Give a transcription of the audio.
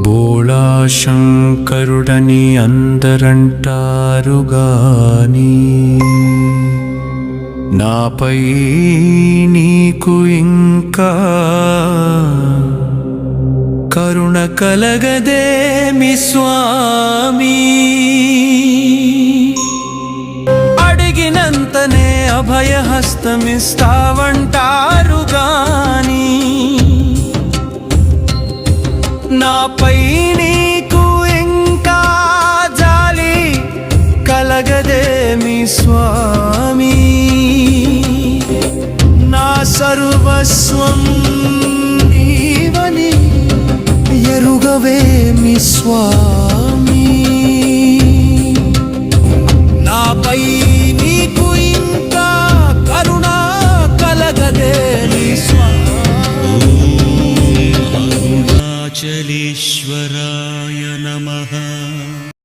బోళా శంకరుడని అందరంటారు గాని నాపై నీకు ఇంకా కరుణ కలగదేమి స్వామి. అడిగినంతనే అభయహస్తమిస్తావంటారు గాని నాపై నీకు ఇంకా జాలి కలగదేమి స్వామి. నా సర్వస్వం నీవని ఎరుగవేమి స్వామి. నాపై నీకు ఇంకా కరుణ కలగదేమి స్వామి. అరుణాచలేశ్వరాయ నమః.